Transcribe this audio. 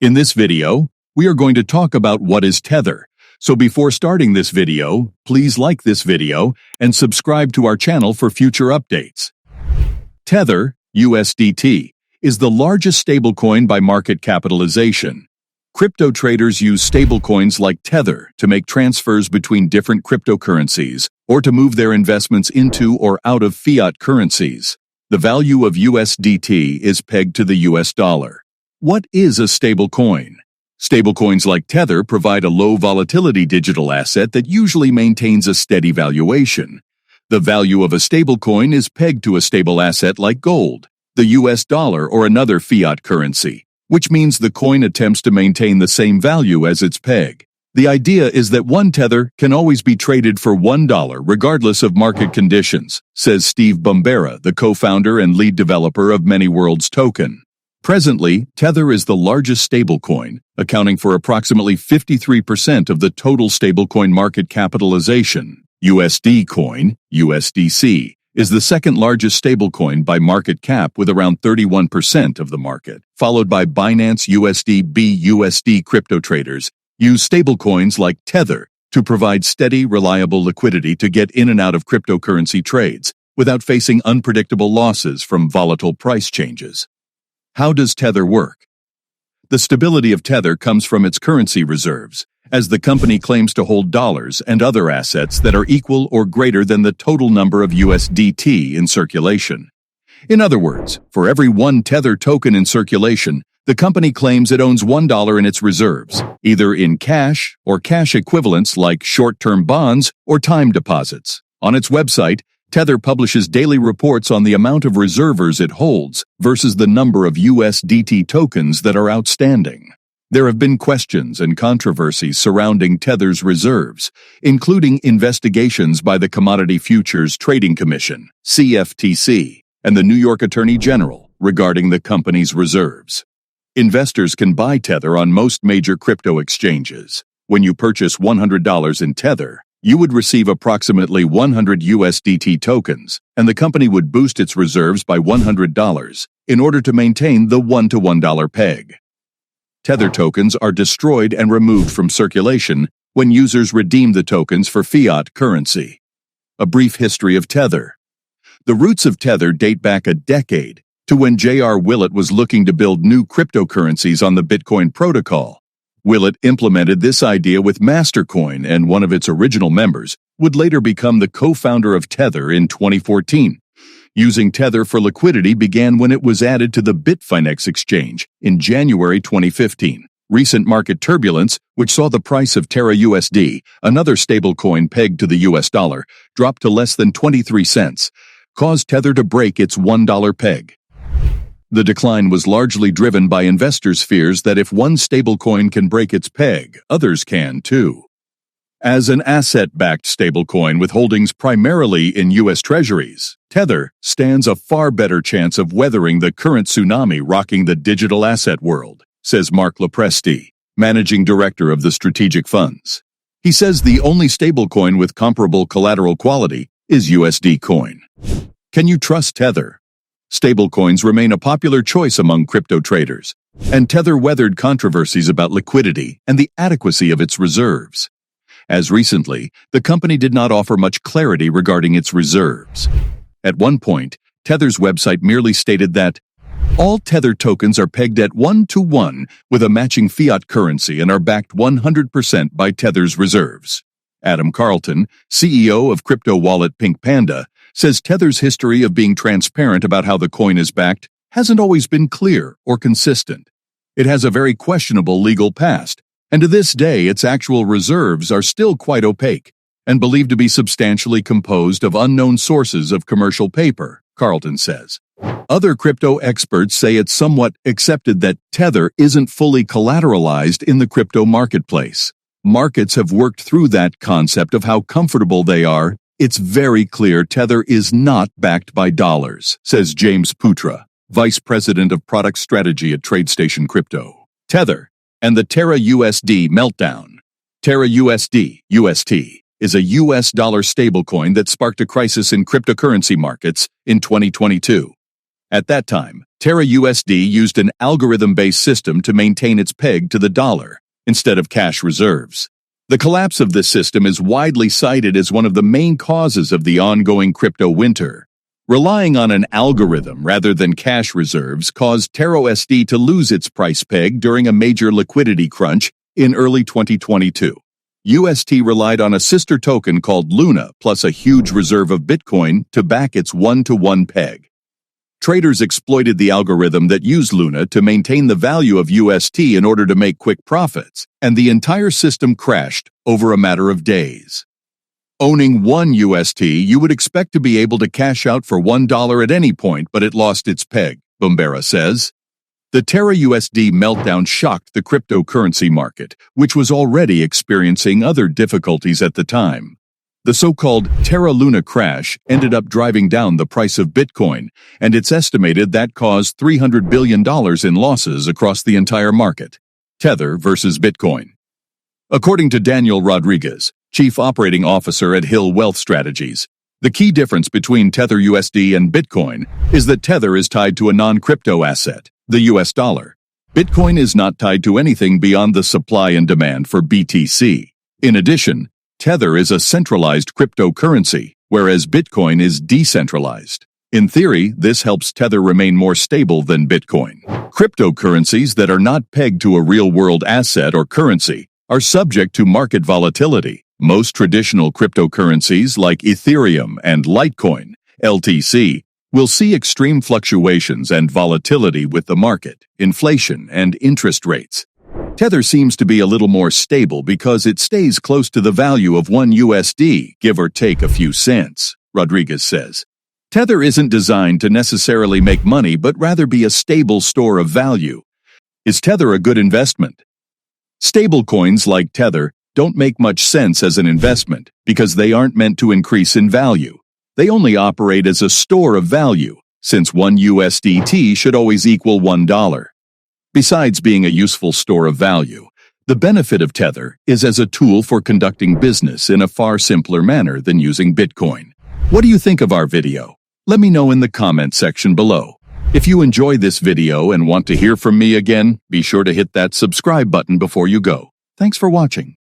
In this video, we are going to talk about what is Tether. So before starting this video, please like this video and subscribe to our channel for future updates. Tether, USDT, is the largest stablecoin by market capitalization. Crypto traders use stablecoins like Tether to make transfers between different cryptocurrencies or to move their investments into or out of fiat currencies. The value of USDT is pegged to the US dollar. What is a stablecoin? Stablecoins like Tether provide a low volatility digital asset that usually maintains a steady valuation. The value of a stablecoin is pegged to a stable asset like gold, the US dollar, or another fiat currency, which means the coin attempts to maintain the same value as its peg. The idea is that one Tether can always be traded for $1 regardless of market conditions, says Steve Bombera, the co-founder and lead developer of Many Worlds token. Presently, Tether is the largest stablecoin, accounting for approximately 53% of the total stablecoin market capitalization. USD coin, USDC, is the second largest stablecoin by market cap with around 31% of the market, followed by Binance USD BUSD. Crypto traders use stablecoins like Tether to provide steady, reliable liquidity to get in and out of cryptocurrency trades without facing unpredictable losses from volatile price changes. How does Tether work? The stability of Tether comes from its currency reserves, as the company claims to hold dollars and other assets that are equal or greater than the total number of USDT in circulation. In other words, for every one Tether token in circulation, the company claims it owns $1 in its reserves, either in cash or cash equivalents like short-term bonds or time deposits. On its website, Tether publishes daily reports on the amount of reservers it holds versus the number of USDT tokens that are outstanding. There have been questions and controversies surrounding Tether's reserves, including investigations by the Commodity Futures Trading Commission, CFTC, and the New York Attorney General regarding the company's reserves. Investors can buy Tether on most major crypto exchanges. When you purchase $100 in Tether, you would receive approximately 100 USDT tokens, and the company would boost its reserves by $100 in order to maintain the $1 peg. Tether tokens are destroyed and removed from circulation when users redeem the tokens for fiat currency. A brief history of Tether. The roots of Tether date back a decade to when J.R. Willett was looking to build new cryptocurrencies on the Bitcoin protocol. Willett implemented this idea with Mastercoin, and one of its original members would later become the co-founder of Tether in 2014. Using Tether for liquidity began when it was added to the Bitfinex exchange in January 2015. Recent market turbulence, which saw the price of Terra USD, another stablecoin pegged to the US dollar, drop to less than 23 cents, caused Tether to break its $1 peg. The decline was largely driven by investors' fears that if one stablecoin can break its peg, others can too. As an asset-backed stablecoin with holdings primarily in U.S. Treasuries, Tether stands a far better chance of weathering the current tsunami rocking the digital asset world, says Mark Lopresti, managing director of the Strategic Funds. He says the only stablecoin with comparable collateral quality is USD coin. Can you trust Tether? Stablecoins remain a popular choice among crypto traders, and Tether weathered controversies about liquidity and the adequacy of its reserves. As recently, the company did not offer much clarity regarding its reserves. At one point, Tether's website merely stated that all Tether tokens are pegged at 1-to-1 with a matching fiat currency and are backed 100% by Tether's reserves. Adam Carlton, CEO of crypto wallet Pink Panda, says Tether's history of being transparent about how the coin is backed hasn't always been clear or consistent. It has a very questionable legal past, and to this day its actual reserves are still quite opaque and believed to be substantially composed of unknown sources of commercial paper, Carlton says. Other crypto experts say it's somewhat accepted that Tether isn't fully collateralized in the crypto marketplace. Markets have worked through that concept of how comfortable they are. It's very clear Tether is not backed by dollars, says James Putra, Vice President of Product Strategy at TradeStation Crypto. Tether and the Terra USD meltdown. Terra USD, UST, is a US dollar stablecoin that sparked a crisis in cryptocurrency markets in 2022. At that time, Terra USD used an algorithm-based system to maintain its peg to the dollar, instead of cash reserves. The collapse of this system is widely cited as one of the main causes of the ongoing crypto winter. Relying on an algorithm rather than cash reserves caused Terra USD to lose its price peg during a major liquidity crunch in early 2022. UST relied on a sister token called Luna plus a huge reserve of Bitcoin to back its one-to-one peg. Traders exploited the algorithm that used Luna to maintain the value of UST in order to make quick profits, and the entire system crashed over a matter of days. Owning one UST, you would expect to be able to cash out for $1 at any point, but it lost its peg, Bombera says. The Terra USD meltdown shocked the cryptocurrency market, which was already experiencing other difficulties at the time. The so-called Terra Luna crash ended up driving down the price of Bitcoin, and it's estimated that caused $300 billion in losses across the entire market. Tether versus Bitcoin. According to Daniel Rodriguez, Chief Operating Officer at Hill Wealth Strategies, the key difference between Tether USD and Bitcoin is that Tether is tied to a non-crypto asset, the US dollar. Bitcoin is not tied to anything beyond the supply and demand for BTC. In addition, Tether is a centralized cryptocurrency, whereas Bitcoin is decentralized. In theory, this helps Tether remain more stable than Bitcoin. Cryptocurrencies that are not pegged to a real-world asset or currency are subject to market volatility. Most traditional cryptocurrencies like Ethereum and Litecoin, LTC, will see extreme fluctuations and volatility with the market, inflation, and interest rates. Tether seems to be a little more stable because it stays close to the value of one USD, give or take a few cents, Rodriguez says. Tether isn't designed to necessarily make money but rather be a stable store of value. Is Tether a good investment? Stablecoins like Tether don't make much sense as an investment because they aren't meant to increase in value. They only operate as a store of value, since one USDT should always equal $1. Besides being a useful store of value, the benefit of Tether is as a tool for conducting business in a far simpler manner than using Bitcoin. What do you think of our video? Let me know in the comment section below. If you enjoyed this video and want to hear from me again, be sure to hit that subscribe button before you go. Thanks for watching.